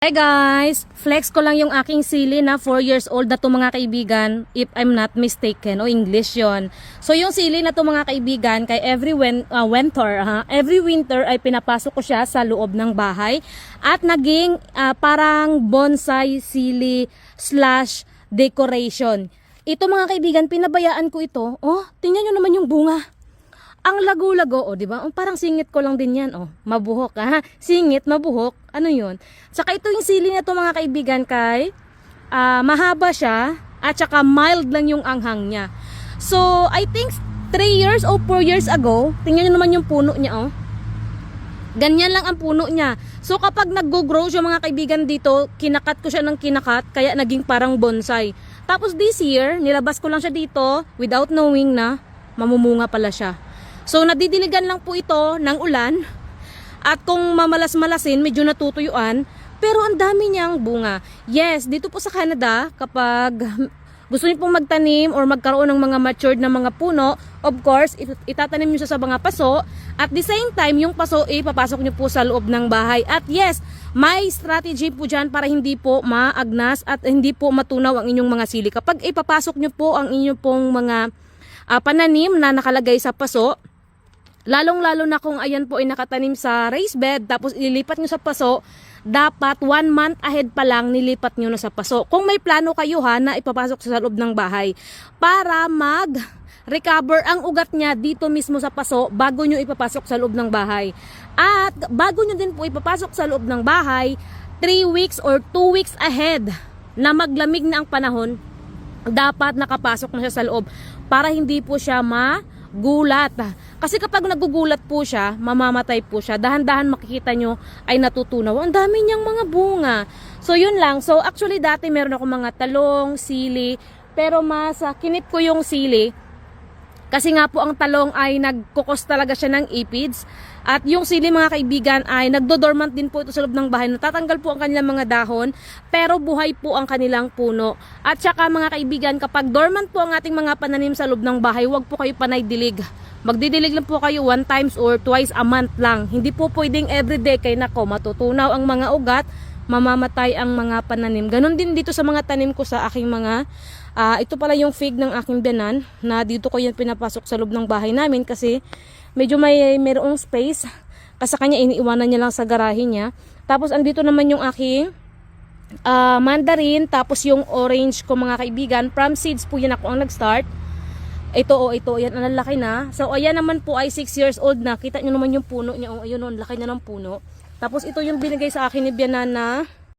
Hey guys! Flex ko lang yung aking sili na 4 years old na to mga kaibigan, if I'm not mistaken, o English yon. So yung sili na to mga kaibigan, kay every winter ay pinapasok ko siya sa loob ng bahay at naging parang bonsai sili slash decoration. Ito mga kaibigan, pinabayaan ko ito. Oh, tingnan nyo naman yung bunga. Ang lago-lago, oh, di ba? Parang singit ko lang din yan, oh. Mabuhok, ha? Singit, mabuhok. Ano 'yun? Saka ito yung sili na to mga kaibigan kay mahaba siya at saka mild lang yung anghang niya. So, I think 3 years o 4 years ago, tingnan niyo naman yung puno niya, oh. Ganyan lang ang puno niya. So, kapag nag-grow siya mga kaibigan dito, kinakat ko siya ng kinakat, kaya naging parang bonsai. Tapos this year, nilabas ko lang siya dito without knowing na mamumunga pala siya. So nadidiligan lang po ito ng ulan at kung mamalas-malasin medyo natutuyuan pero ang dami niyang bunga. Yes, dito po sa Canada kapag gusto niyo pong magtanim or magkaroon ng mga matured na mga puno, of course itatanim niyo siya sa mga paso at the same time yung paso ipapasok niyo po sa loob ng bahay. At yes, may strategy po dyan para hindi po maagnas at hindi po matunaw ang inyong mga sili. Kapag ipapasok niyo po ang inyong pong mga pananim na nakalagay sa paso, lalong-lalo na kung ayan po ay nakatanim sa raised bed tapos ililipat nyo sa paso, dapat 1 month ahead pa lang nilipat nyo na sa paso. Kung may plano kayo na ipapasok sa loob ng bahay para mag-recover ang ugat niya dito mismo sa paso bago nyo ipapasok sa loob ng bahay. At bago nyo din po ipapasok sa loob ng bahay, 3 weeks or 2 weeks ahead na maglamig na ang panahon, dapat nakapasok na siya sa loob para hindi po siya magulat. Kasi kapag nagugulat po siya, mamamatay po siya. Dahan-dahan makikita nyo ay natutunaw. Ang dami niyang mga bunga. So yun lang. So actually dati meron ako mga talong, sili, pero mas kinip ko yung sili. Kasi nga po ang talong ay nagkukos talaga siya ng aphids. At yung sili mga kaibigan ay nagdodormant din po ito sa loob ng bahay. Natatanggal po ang kanilang mga dahon pero buhay po ang kanilang puno. At saka mga kaibigan, kapag dormant po ang ating mga pananim sa loob ng bahay, huwag po kayo panay dilig. Magdidilig lang po kayo 1 times or twice a month lang. Hindi po pwedeng everyday kay nako matutunaw ang mga ugat, mamamatay ang mga pananim. Ganon din dito sa mga tanim ko sa aking mga ito pala yung fig ng aking biyanan na dito ko yan pinapasok sa loob ng bahay namin kasi medyo mayroong space kasi kanya iniiwanan niya lang sa garahe niya. Tapos andito naman yung aking mandarin, tapos yung orange ko mga kaibigan, from seeds po yan ako ang nag-start. Ito yan, ang laki na. So ayan naman po ay 6 years old na. Kita nyo naman yung puno niya, ayun, laki na ng puno. Tapos ito yung binigay sa akin ni biyanan na